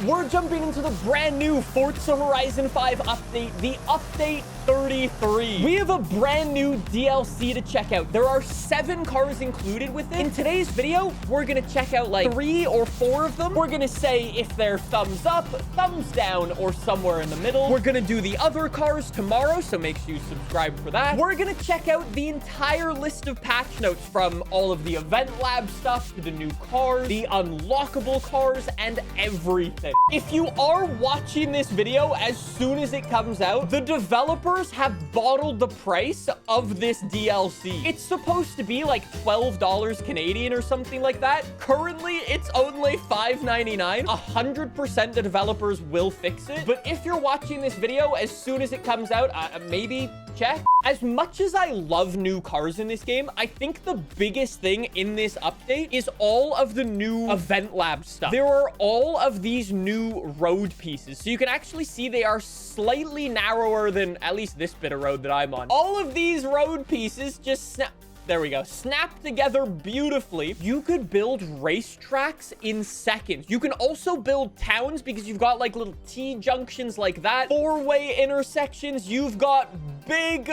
we're jumping into the brand new Forza Horizon 5 update, the Update 33. We have a brand new DLC to check out. There are 7 cars included with it. In today's video, we're gonna check out like 3 or 4 of them. We're gonna say if they're thumbs up, thumbs down, or somewhere in the middle. We're gonna do the other cars tomorrow, so make sure you subscribe for that. We're gonna check out the entire list of patch notes from all of the event lab stuff to the new cars, the unlockable cars, and everything. If you are watching this video as soon as it comes out, the developers have bottled the price of this DLC. It's supposed to be like $12 Canadian or something like that. Currently, it's only $5.99. 100% the developers will fix it. But if you're watching this video as soon as it comes out, maybe check. As much as I love new cars in this game, I think the biggest thing in this update is all of the new event lab stuff. There are all of these new road pieces. So you can actually see they are slightly narrower than at least this bit of road that I'm on. All of these road pieces just there we go. Snap together beautifully. You could build racetracks in seconds. You can also build towns because you've got like little T-junctions like that. 4-way intersections. You've got big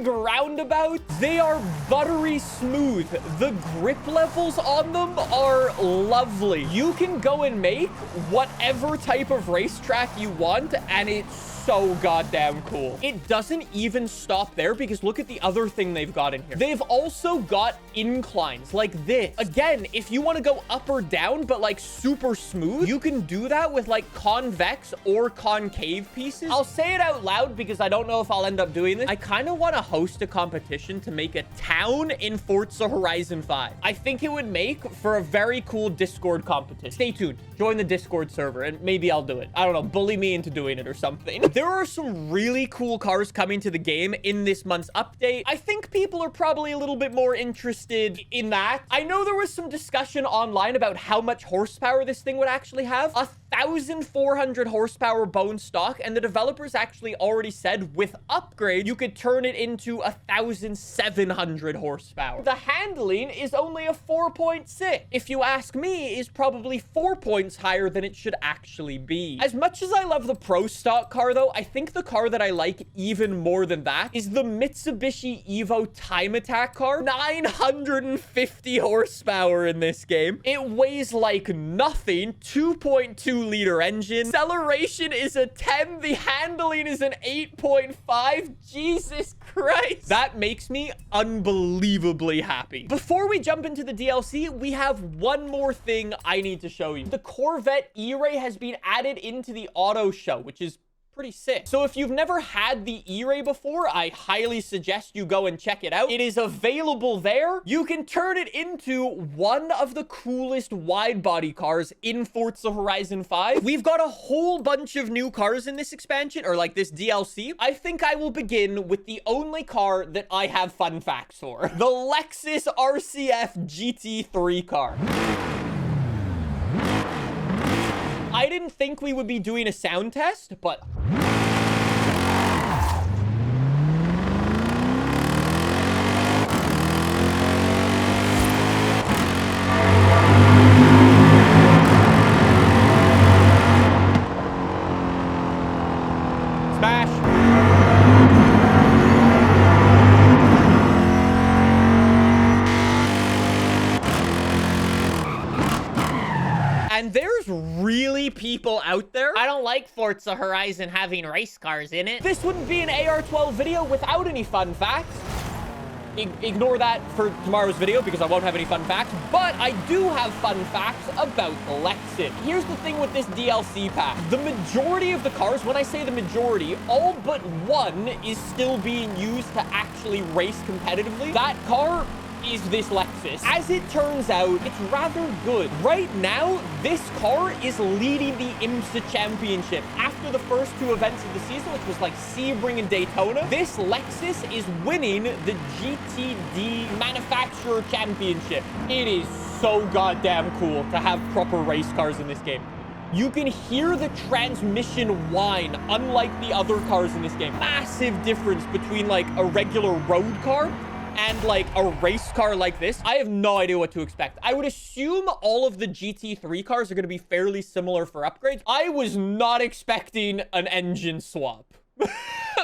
roundabouts. They are buttery smooth. The grip levels on them are lovely. You can go and make whatever type of racetrack you want, and it's so goddamn cool. It doesn't even stop there because look at the other thing they've got in here. They've also got inclines like this. Again, if you want to go up or down, but like super smooth, you can do that with like convex or concave pieces. I'll say it out loud because I don't know if I'll end up doing this. I kind of want to host a competition to make a town in Forza Horizon 5. I think it would make for a very cool Discord competition. Stay tuned. Join the Discord server and maybe I'll do it. I don't know. Bully me into doing it or something. There are some really cool cars coming to the game in this month's update. I think people are probably a little bit more interested in that. I know there was some discussion online about how much horsepower this thing would actually have. 1,400 horsepower bone stock, and the developers actually already said with upgrade, you could turn it into 1,700 horsepower. The handling is only a 4.6. If you ask me, is probably 4 points higher than it should actually be. As much as I love the pro stock car though, I think the car that I like even more than that is the Mitsubishi Evo Time Attack car. 950 horsepower in this game. It weighs like nothing. 2.2 liter engine. Acceleration is a 10. The handling is an 8.5. Jesus Christ. That makes me unbelievably happy. Before we jump into the DLC, we have one more thing I need to show you. The Corvette E-Ray has been added into the auto show, which is pretty sick. So if you've never had the E-Ray before, I highly suggest you go and check it out. It is available there. You can turn it into one of the coolest wide body cars in Forza Horizon 5. We've got a whole bunch of new cars in this expansion, or like this DLC. I think I will begin with the only car that I have fun facts for. The Lexus RCF GT3 car. I didn't think we would be doing a sound test, but smash. And there's really people out there. I don't like Forza Horizon having race cars in it. This wouldn't be an AR12 video without any fun facts. Ignore that for tomorrow's video because I won't have any fun facts, but I do have fun facts about the Lexus. Here's the thing with this DLC pack. The majority of the cars, when I say the majority, all but one is still being used to actually race competitively. That car is this Lexus. As it turns out, it's rather good. Right now, this car is leading the IMSA Championship. After the first 2 events of the season, which was like Sebring and Daytona, this Lexus is winning the GTD Manufacturer Championship. It is so goddamn cool to have proper race cars in this game. You can hear the transmission whine, unlike the other cars in this game. Massive difference between like a regular road car and like a race car like this, I have no idea what to expect. I would assume all of the GT3 cars are going to be fairly similar for upgrades. I was not expecting an engine swap.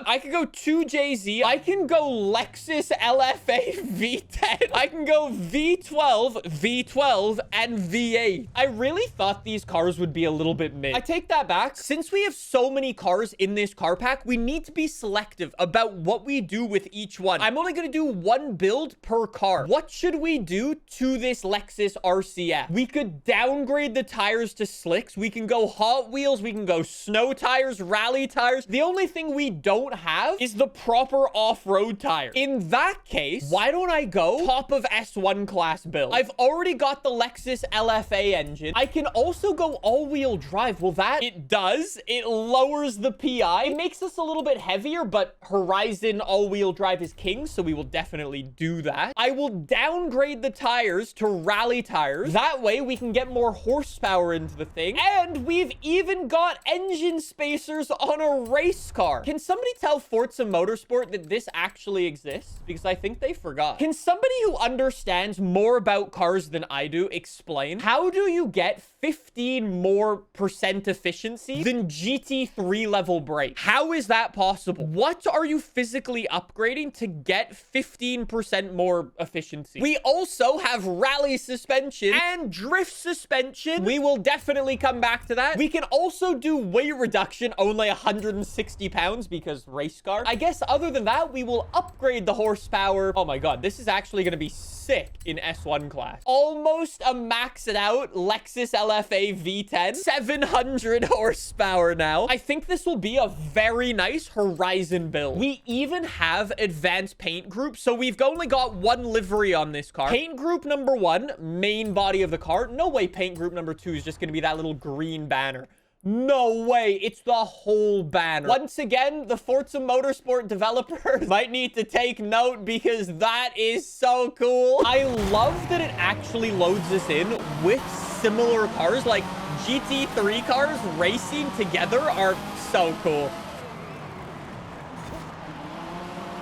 I could go 2JZ. I can go Lexus LFA V10. I can go V12, V12, and V8. I really thought these cars would be a little bit mid. I take that back. Since we have so many cars in this car pack, we need to be selective about what we do with each one. I'm only going to do one build per car. What should we do to this Lexus RCF? We could downgrade the tires to slicks. We can go Hot Wheels. We can go snow tires, rally tires. The only thing we don't have is the proper off-road tire. In that case, why don't I go top of S1 class build? I've already got the Lexus LFA engine. I can also go all-wheel drive. Well, that it does. It lowers the PI. It makes us a little bit heavier, but Horizon all-wheel drive is king, so we will definitely do that. I will downgrade the tires to rally tires. That way, we can get more horsepower into the thing. And we've even got engine spacers on a race car. Can somebody tell Forza Motorsport that this actually exists? Because I think they forgot. Can somebody who understands more about cars than I do explain how do you get 15% more efficiency than GT3 level brake? How is that possible? What are you physically upgrading to get 15% more efficiency? We also have rally suspension and drift suspension. We will definitely come back to that. We can also do weight reduction, only 160 pounds because race car. I guess other than that, we will upgrade the horsepower. Oh my god, this is actually going to be sick in S1 class. Almost a maxed out Lexus LFA V10. 700 horsepower now. I think this will be a very nice Horizon build. We even have advanced paint group, so we've only got one livery on this car. Paint group number 1, main body of the car. No way paint group number 2 is just going to be that little green banner. No way. It's the whole banner. Once again, the Forza Motorsport developers might need to take note because that is so cool. I love that it actually loads us in with similar cars. Like GT3 cars racing together are so cool.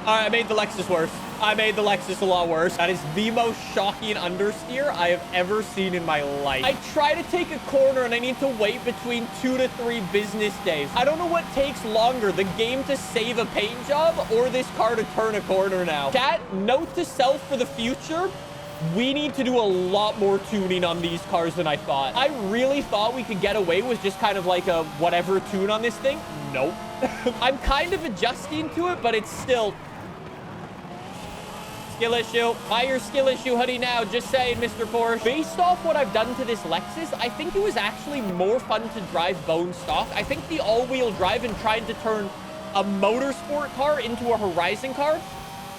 All right, I made the Lexus worse. I made the Lexus a lot worse. That is the most shocking understeer I have ever seen in my life. I try to take a corner and I need to wait between 2 to 3 business days. I don't know what takes longer, the game to save a paint job or this car to turn a corner now. Chat, note to self for the future. We need to do a lot more tuning on these cars than I thought. I really thought we could get away with just kind of like a whatever tune on this thing. Nope. I'm kind of adjusting to it, but it's still... Skill issue. Buy your skill issue hoodie now. Just saying, Mr. Porsche. Based off what I've done to this Lexus, I think it was actually more fun to drive bone stock. I think the all-wheel drive and trying to turn a motorsport car into a Horizon car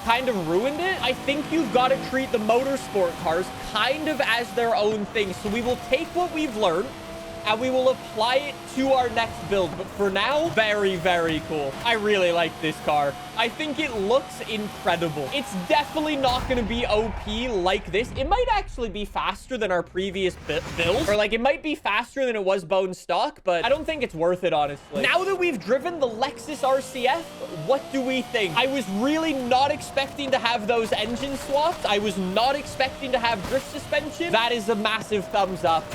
kind of ruined it. I think you've got to treat the motorsport cars kind of as their own thing. So we will take what we've learned and we will apply it to our next build. But for now, very, very cool. I really like this car. I think it looks incredible. It's definitely not going to be OP like this. It might actually be faster than our previous build. Or like it might be faster than it was bone stock, but I don't think it's worth it, honestly. Now that we've driven the Lexus RCF, what do we think? I was really not expecting to have those engine swaps. I was not expecting to have drift suspension. That is a massive thumbs up.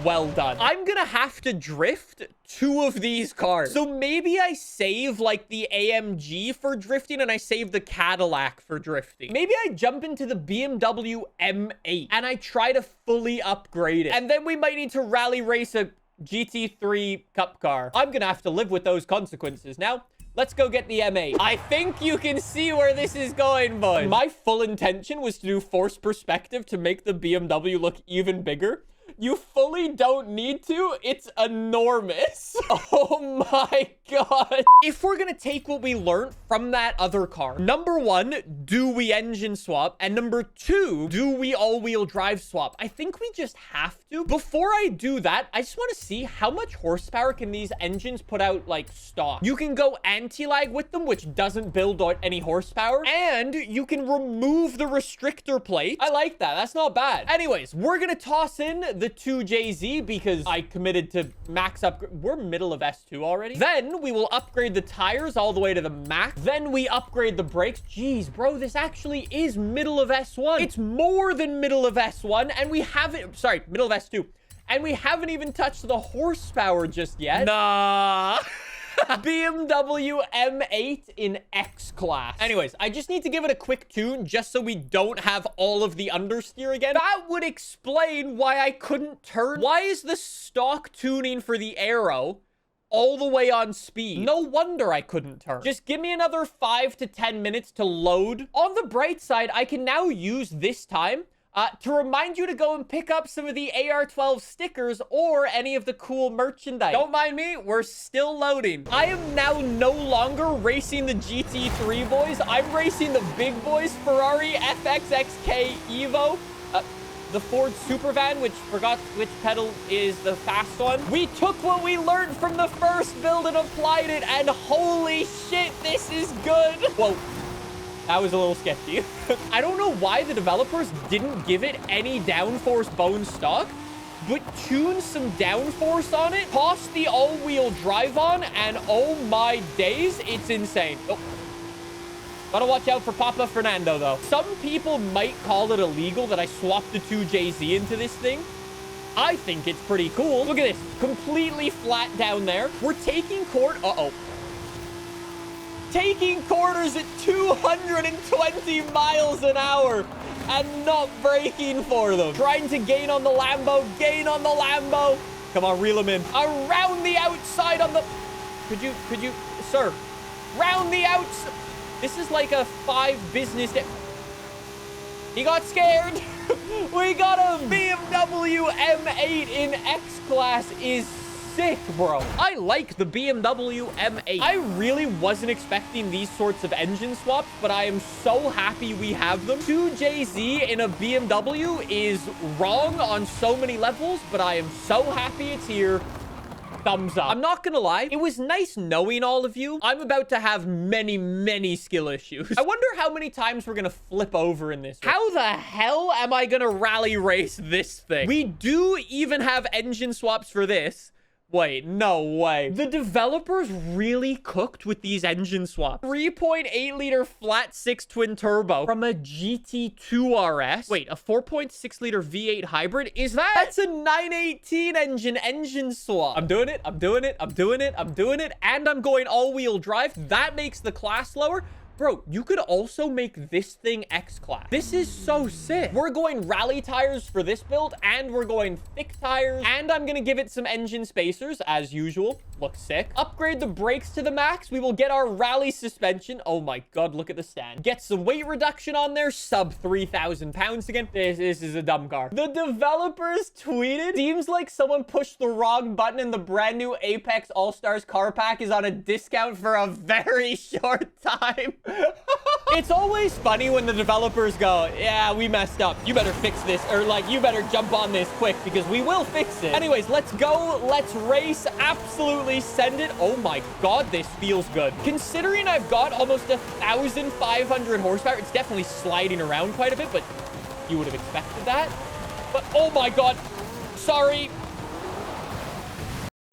Well done. I'm gonna have to drift 2 of these cars. So maybe I save like the AMG for drifting and I save the Cadillac for drifting. Maybe I jump into the BMW M8 and I try to fully upgrade it. And then we might need to rally race a GT3 Cup car. I'm gonna have to live with those consequences. Now, let's go get the M8. I think you can see where this is going, boys. My full intention was to do forced perspective to make the BMW look even bigger. You fully don't need to. It's enormous. Oh my god. If we're gonna take what we learned from that other car, number 1, do we engine swap? And number 2, do we all-wheel drive swap? I think we just have to. Before I do that, I just want to see how much horsepower can these engines put out like stock. You can go anti-lag with them, which doesn't build out any horsepower. And you can remove the restrictor plate. I like that. That's not bad. Anyways, we're gonna toss in the 2JZ because I committed to max upgrade. We're middle of S2 already. Then we will upgrade the tires all the way to the max. Then we upgrade the brakes. Jeez, bro, this actually is middle of S1. It's more than middle of S1, and we haven't, sorry, middle of S2. And we haven't even touched the horsepower just yet. Nah. BMW M8 in X class. Anyways, I just need to give it a quick tune just so we don't have all of the understeer again. That would explain why I couldn't turn. Why is the stock tuning for the Aero all the way on speed? No wonder I couldn't turn. Just give me another 5 to 10 minutes to load. On the bright side, I can now use this time to remind you to go and pick up some of the AR-12 stickers or any of the cool merchandise. Don't mind me, we're still loading. I am now no longer racing the GT3 boys. I'm racing the big boys, Ferrari FXXK Evo. The Ford Supervan, which forgot which pedal is the fast one. We took what we learned from the first build and applied it, and holy shit, this is good. Whoa. That was a little sketchy. I don't know why the developers didn't give it any downforce bone stock, but tune some downforce on it, toss the all-wheel drive on, and oh my days, it's insane. Oh. Gotta watch out for Papa Fernando, though. Some people might call it illegal that I swapped the 2JZ into this thing. I think it's pretty cool. Look at this. Completely flat down there. We're taking taking corners at 220 miles an hour and not braking for them. Trying to gain on the Lambo. Gain on the Lambo. Come on, reel him in. Around the outside on the... Could you, sir? Round the outside. This is like a 5 business day. He got scared. We got a BMW M8 in X-Class is sick, bro. I like the BMW M8. I really wasn't expecting these sorts of engine swaps, but I am so happy we have them. 2JZ in a BMW is wrong on so many levels, but I am so happy it's here. Thumbs up. I'm not gonna lie, it was nice knowing all of you. I'm about to have many skill issues. I wonder how many times we're gonna flip over in this. How the hell am I gonna rally race this thing? We do even have engine swaps for this. Wait, no way. The developers really cooked with these engine swaps. 3.8 liter flat 6 twin turbo from a GT2 RS. Wait, a 4.6 liter V8 hybrid? That's a 918 engine swap. I'm doing it. And I'm going all-wheel drive. That makes the class lower. Bro, you could also make this thing X-Class. This is so sick. We're going rally tires for this build, and we're going thick tires, and I'm gonna give it some engine spacers, as usual. Looks sick. Upgrade the brakes to the max. We will get our rally suspension. Oh my god, look at the stand. Get some weight reduction on there. Sub 3,000 pounds again. This is a dumb car. The developers tweeted, seems like someone pushed the wrong button and the brand new Apex Allstars car pack is on a discount for a very short time. It's always funny when the developers go, yeah, we messed up. You better fix this, or like, you better jump on this quick because we will fix it. Anyways, let's go. Let's race. Absolutely send it. Oh my god, this feels good. Considering I've got almost 1,500 horsepower, it's definitely sliding around quite a bit, but you would have expected that. But oh my god, sorry.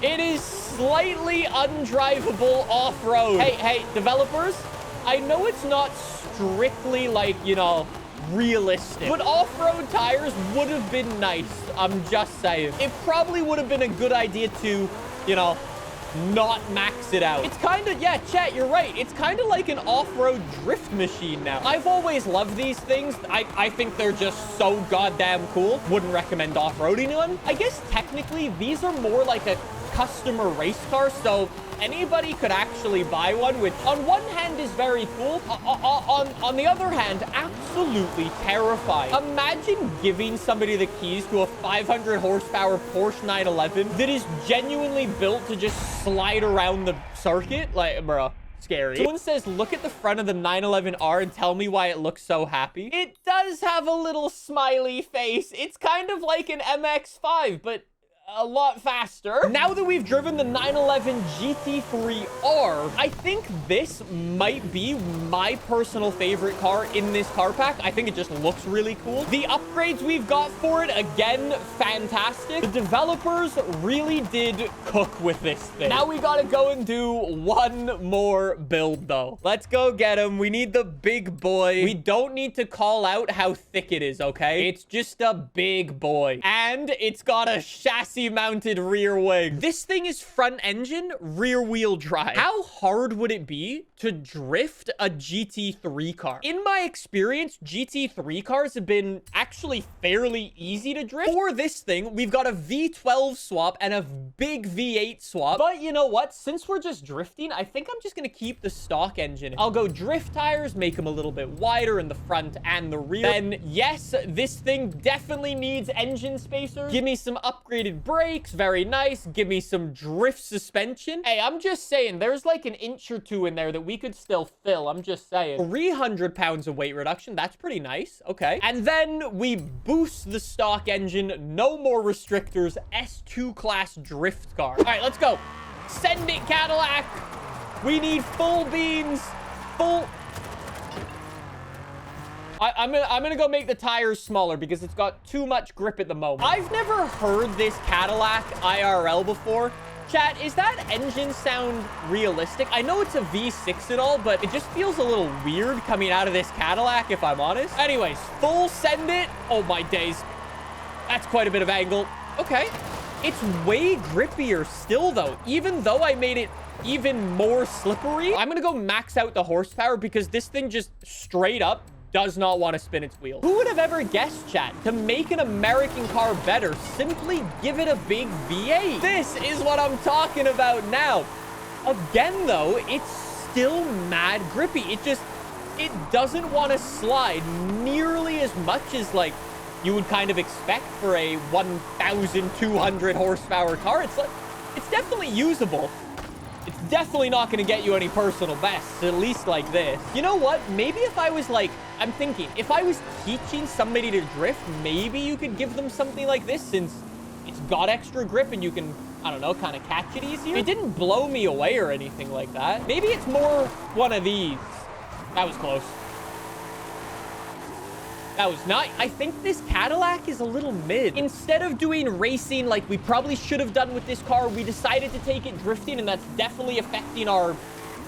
It is slightly undrivable off-road. Hey, developers. I know it's not strictly like, you know, realistic, but off-road tires would have been nice. I'm just saying. It probably would have been a good idea to, you know, not max it out. It's kind of, yeah, chat, you're right. It's kind of like an off-road drift machine now. I've always loved these things. I think they're just so goddamn cool. Wouldn't recommend off-roading them. I guess technically these are more like a customer race car, so anybody could actually buy one, which on one hand is very cool. On the other hand, absolutely terrifying. Imagine giving somebody the keys to a 500 horsepower Porsche 911 that is genuinely built to just slide around the circuit. Like, bro, scary. Someone says, look at the front of the 911R and tell me why it looks so happy. It does have a little smiley face. It's kind of like an MX-5, but a lot faster. Now that we've driven the 911 GT3R, I think this might be my personal favorite car in this car pack. I think it just looks really cool. The upgrades we've got for it, again, fantastic. The developers really did cook with this thing. Now we gotta go and do one more build, though. Let's go get him. We need the big boy. We don't need to call out how thick it is, okay? It's just a big boy. And it's got a chassis mounted rear wing. This thing is front engine, rear wheel drive. How hard would it be to drift a GT3 car? In my experience, GT3 cars have been actually fairly easy to drift. For this thing, we've got a V12 swap and a big V8 swap. But you know what? Since we're just drifting, I think I'm just gonna keep the stock engine. I'll go drift tires, make them a little bit wider in the front and the rear. Then yes, this thing definitely needs engine spacers. Give me some upgraded brakes. Very nice. Give me some drift suspension. Hey, I'm just saying, there's like an inch or two in there that we could still fill. I'm just saying. 300 pounds of weight reduction. That's pretty nice. Okay. And then we boost the stock engine. No more restrictors. S2 class drift car. All right, let's go. Send it, Cadillac. We need full beans. Full... I'm gonna go make the tires smaller because it's got too much grip at the moment. I've never heard this Cadillac IRL before. Chat, is that engine sound realistic? I know it's a V6 and all, but it just feels a little weird coming out of this Cadillac, if I'm honest. Anyways, full send it. Oh my days. That's quite a bit of angle. Okay. It's way grippier still, though, even though I made it even more slippery. I'm gonna go max out the horsepower because this thing just straight up does not want to spin its wheels. Who would have ever guessed, chat? To make an American car better, simply give it a big V8. This is what I'm talking about now. Again, though, it's still mad grippy. It doesn't want to slide nearly as much as, like, you would kind of expect for a 1,200 horsepower car. It's definitely usable. It's definitely not going to get you any personal bests, at least like this. You know what? Maybe if I was like, I'm thinking, if I was teaching somebody to drift, maybe you could give them something like this since it's got extra grip and you can, I don't know, kind of catch it easier. It didn't blow me away or anything like that. Maybe it's more one of these. That was close. That was not... I think this Cadillac is a little mid. Instead of doing racing like we probably should have done with this car, we decided to take it drifting, and that's definitely affecting our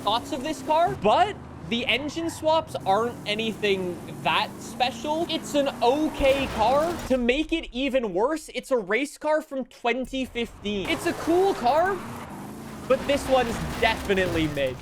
thoughts of this car. But the engine swaps aren't anything that special. It's an okay car. To make it even worse, it's a race car from 2015. It's a cool car, but this one's definitely mid.